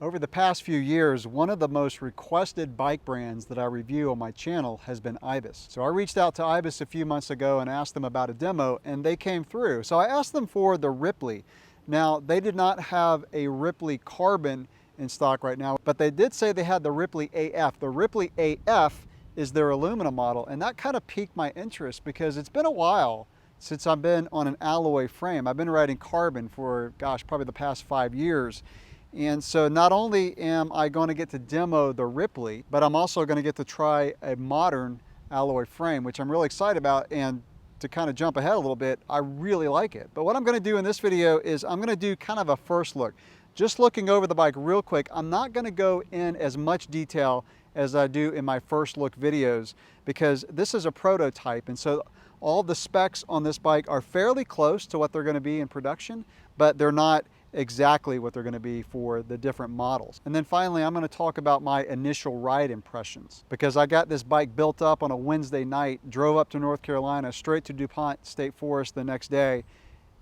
Over the past few years, one of the most requested bike brands that I review on my channel has been Ibis. So I reached out to Ibis a few months ago and asked them about a demo, and they came through. So I asked them for the Ripley. Now, they did not have a Ripley Carbon in stock right now, but they did say they had the Ripley AF. The Ripley AF is their aluminum model, and that kind of piqued my interest because it's been a while since I've been on an alloy frame. I've been riding carbon for, gosh, probably the past 5 years. And so not only am I going to get to demo the Ripley, but I'm also going to get to try a modern alloy frame, which I'm really excited about. And to kind of jump ahead a little bit, I really like it. But what I'm going to do in this video is I'm going to do kind of a first look. Just looking over the bike real quick. I'm not going to go in as much detail as I do in my first look videos because this is a prototype. And so all the specs on this bike are fairly close to what they're going to be in production, but they're not exactly what they're going to be for the different models. And then finally, I'm going to talk about my initial ride impressions because I got this bike built up on a Wednesday night, drove up to North Carolina, straight to DuPont State Forest the next day,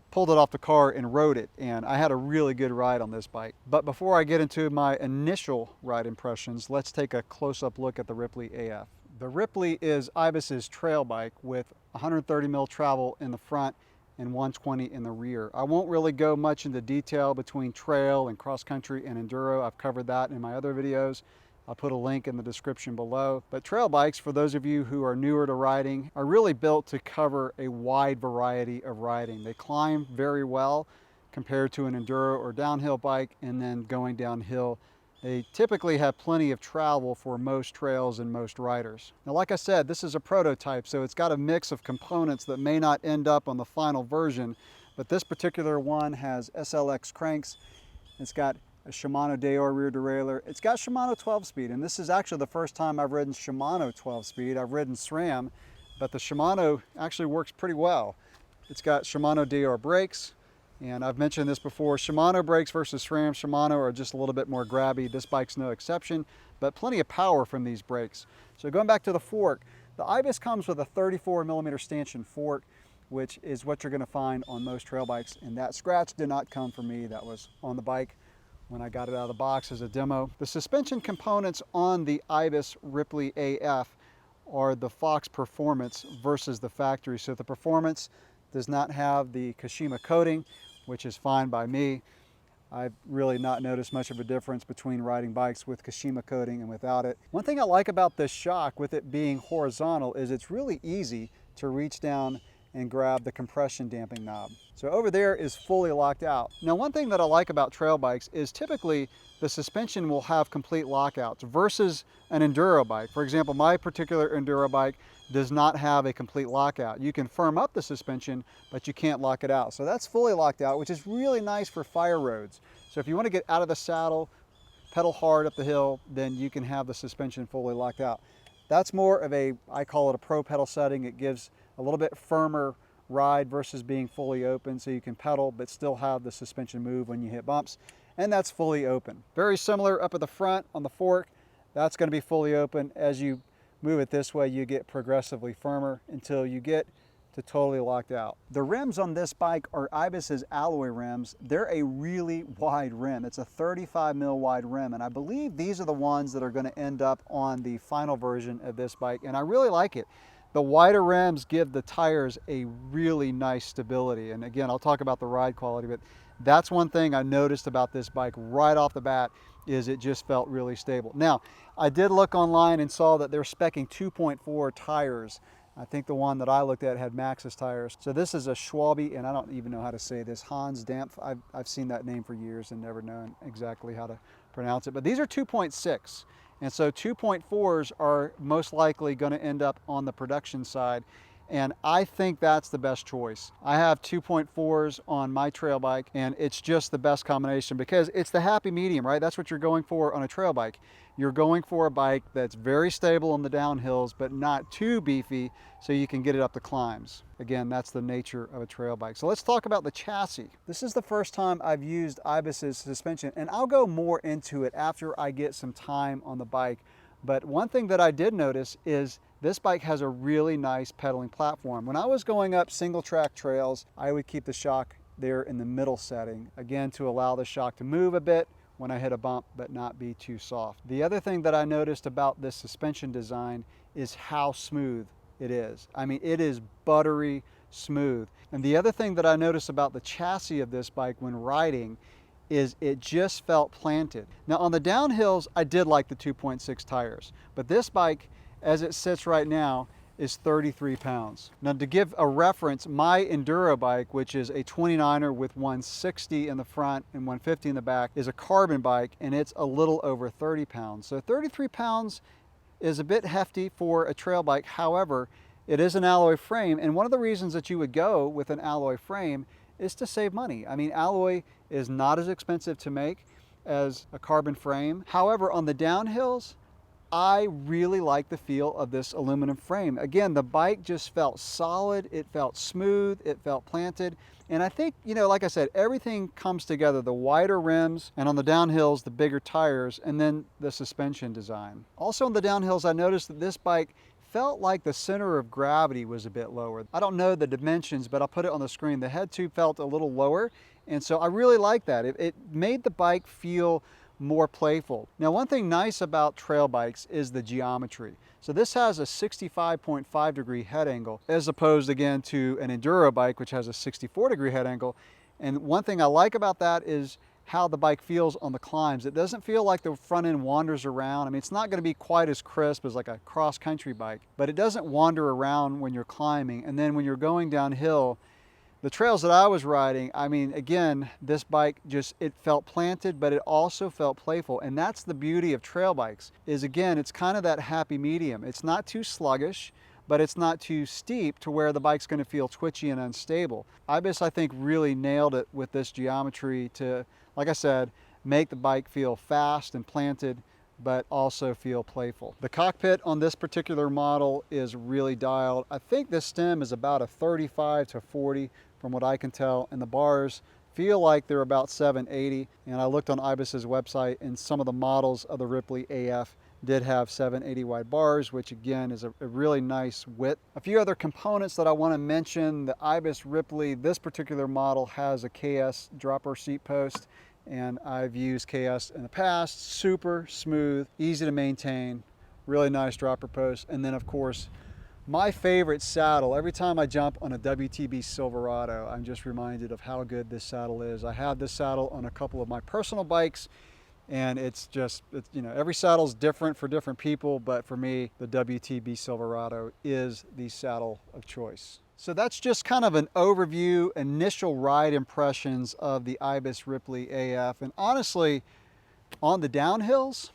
pulled it off the car and rode it, and I had a really good ride on this bike. But before I get into my initial ride impressions, let's take a close-up look at the Ripley AF. The Ripley is Ibis's trail bike with 130 mil travel in the front and 120 in the rear. I won't really go much into detail between trail and cross country and enduro. I've covered that in my other videos. I'll put a link in the description below. But trail bikes, for those of you who are newer to riding, are really built to cover a wide variety of riding. They climb very well compared to an enduro or downhill bike, and then going downhill, they typically have plenty of travel for most trails and most riders. Now, like I said, this is a prototype, so it's got a mix of components that may not end up on the final version, but this particular one has SLX cranks. It's got a Shimano Deore rear derailleur. It's got Shimano 12-speed, and this is actually the first time I've ridden Shimano 12-speed. I've ridden SRAM, but the Shimano actually works pretty well. It's got Shimano Deore brakes. And I've mentioned this before, Shimano brakes versus SRAM. Shimano are just a little bit more grabby. This bike's no exception, but plenty of power from these brakes. So going back to the fork, the Ibis comes with a 34 millimeter stanchion fork, which is what you're gonna find on most trail bikes. And that scratch did not come from me. That was on the bike when I got it out of the box as a demo. The suspension components on the Ibis Ripley AF are the Fox Performance versus the factory. So the Performance does not have the Kashima coating, which is fine by me. I've really not noticed much of a difference between riding bikes with Kashima coating and without it. One thing I like about this shock, with it being horizontal, is it's really easy to reach down and grab the compression damping knob. So over there is fully locked out. Now, one thing that I like about trail bikes is typically the suspension will have complete lockouts versus an enduro bike. For example, my particular enduro bike does not have a complete lockout. You can firm up the suspension, but you can't lock it out. So that's fully locked out, which is really nice for fire roads. So if you want to get out of the saddle, pedal hard up the hill, then you can have the suspension fully locked out. That's more of a, I call it a pro pedal setting. It gives a little bit firmer ride versus being fully open, so you can pedal but still have the suspension move when you hit bumps, and that's fully open. Very similar up at the front on the fork. That's going to be fully open. As you move it this way, you get progressively firmer until you get to totally locked out. The rims on this bike are Ibis's alloy rims. They're a really wide rim. It's a 35 mil wide rim, and I believe these are the ones that are going to end up on the final version of this bike, and I really like it. The wider rims give the tires a really nice stability, and again, I'll talk about the ride quality, but that's one thing I noticed about this bike right off the bat, is it just felt really stable. Now, I did look online and saw that they're speccing 2.4 tires. I think the one that I looked at had Maxxis tires. So this is a Schwalbe, and I don't even know how to say this, Hans Dampf. I've seen that name for years and never known exactly how to pronounce it, but these are 2.6. And so 2.4s are most likely going to end up on the production side. And I think that's the best choice. I have 2.4s on my trail bike, and it's just the best combination because it's the happy medium, right? That's what you're going for on a trail bike. You're going for a bike that's very stable on the downhills, but not too beefy, so you can get it up the climbs. Again, that's the nature of a trail bike. So let's talk about the chassis. This is the first time I've used Ibis's suspension, and I'll go more into it after I get some time on the bike. But one thing that I did notice is this bike has a really nice pedaling platform. When I was going up single track trails, I would keep the shock there in the middle setting, again, to allow the shock to move a bit when I hit a bump, but not be too soft. The other thing that I noticed about this suspension design is how smooth it is. I mean, it is buttery smooth. And the other thing that I noticed about the chassis of this bike when riding is it just felt planted. Now on the downhills, I did like the 2.6 tires, but this bike, as it sits right now, is 33 pounds. Now to give a reference, my enduro bike, which is a 29er with 160 in the front and 150 in the back, is a carbon bike and it's a little over 30 pounds. So 33 pounds is a bit hefty for a trail bike. However, it is an alloy frame, and one of the reasons that you would go with an alloy frame is to save money. I mean, alloy is not as expensive to make as a carbon frame. However, on the downhills, I really like the feel of this aluminum frame. Again, the bike just felt solid, it felt smooth, it felt planted. And I think, you know, like I said, everything comes together. The wider rims, and on the downhills, the bigger tires, and then the suspension design. Also on the downhills, I noticed that this bike felt like the center of gravity was a bit lower. I don't know the dimensions, but I'll put it on the screen. The head tube felt a little lower, and so I really like that. It made the bike feel more playful. Now, one thing nice about trail bikes is the geometry. So this has a 65.5 degree head angle, as opposed again to an enduro bike, which has a 64 degree head angle. And one thing I like about that is how the bike feels on the climbs. It doesn't feel like the front end wanders around. I mean, it's not going to be quite as crisp as like a cross-country bike, but it doesn't wander around when you're climbing. And then when you're going downhill, the trails that I was riding, I mean, again, this bike just, it felt planted, but it also felt playful. And that's the beauty of trail bikes, is again, it's kind of that happy medium. It's not too sluggish, but it's not too steep to where the bike's going to feel twitchy and unstable. Ibis, I think, really nailed it with this geometry to, like I said, make the bike feel fast and planted, but also feel playful. The cockpit on this particular model is really dialed. I think this stem is about a 35 to 40 from what I can tell, and the bars feel like they're about 780. And I looked on Ibis's website, and some of the models of the Ripley AF did have 780 wide bars, which again is a really nice width. A few other components that I want to mention: the Ibis Ripley, this particular model has a KS dropper seat post, and I've used KS in the past. Super smooth, easy to maintain, really nice dropper post. And then of course, my favorite saddle. Every time I jump on a WTB Silverado, I'm just reminded of how good this saddle is. I have this saddle on a couple of my personal bikes, and it's you know, every saddle's different for different people, but for me, the WTB Silverado is the saddle of choice. So that's just kind of an overview, initial ride impressions of the Ibis Ripley AF. And honestly, on the downhills,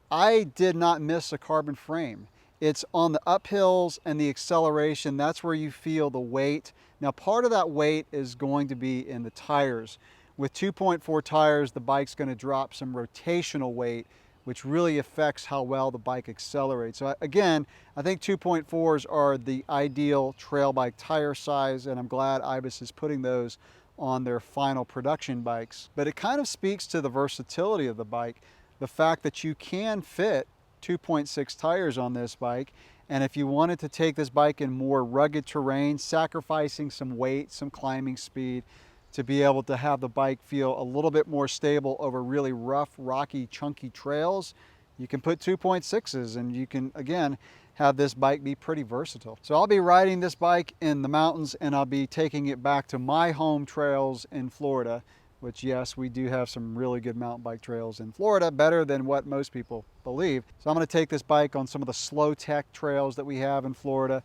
I did not miss a carbon frame. It's on the uphills and the acceleration, that's where you feel the weight. Now, part of that weight is going to be in the tires. With 2.4 tires, the bike's going to drop some rotational weight, which really affects how well the bike accelerates. So again, I think 2.4s are the ideal trail bike tire size, and I'm glad Ibis is putting those on their final production bikes. But it kind of speaks to the versatility of the bike, the fact that you can fit 2.6 tires on this bike. And if you wanted to take this bike in more rugged terrain, sacrificing some weight, some climbing speed, to be able to have the bike feel a little bit more stable over really rough, rocky, chunky trails, you can put 2.6s, and you can, again, have this bike be pretty versatile. So I'll be riding this bike in the mountains, and I'll be taking it back to my home trails in Florida, which, yes, we do have some really good mountain bike trails in Florida, better than what most people believe. So I'm going to take this bike on some of the slow tech trails that we have in Florida,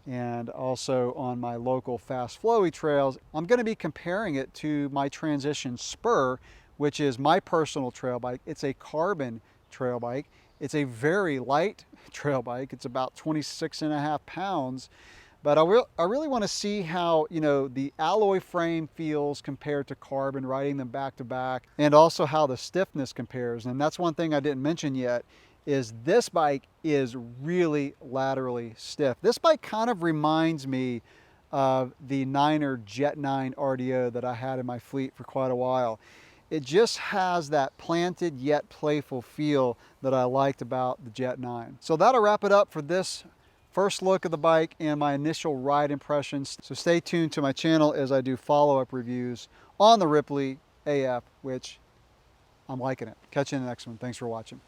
and also on my local fast flowy trails. I'm going to be comparing it to my Transition Spur, which is my personal trail bike. It's a carbon trail bike. It's a very light trail bike. It's about 26.5 pounds. But I really want to see how, you know, the alloy frame feels compared to carbon, riding them back to back, and also how the stiffness compares. And that's one thing I didn't mention yet, is this bike is really laterally stiff. This bike kind of reminds me of the Niner Jet 9 RDO that I had in my fleet for quite a while. It just has that planted yet playful feel that I liked about the Jet 9. So that'll wrap it up for this first look of the bike and my initial ride impressions. So stay tuned to my channel as I do follow-up reviews on the Ripley AF, which I'm liking it. Catch you in the next one. Thanks for watching.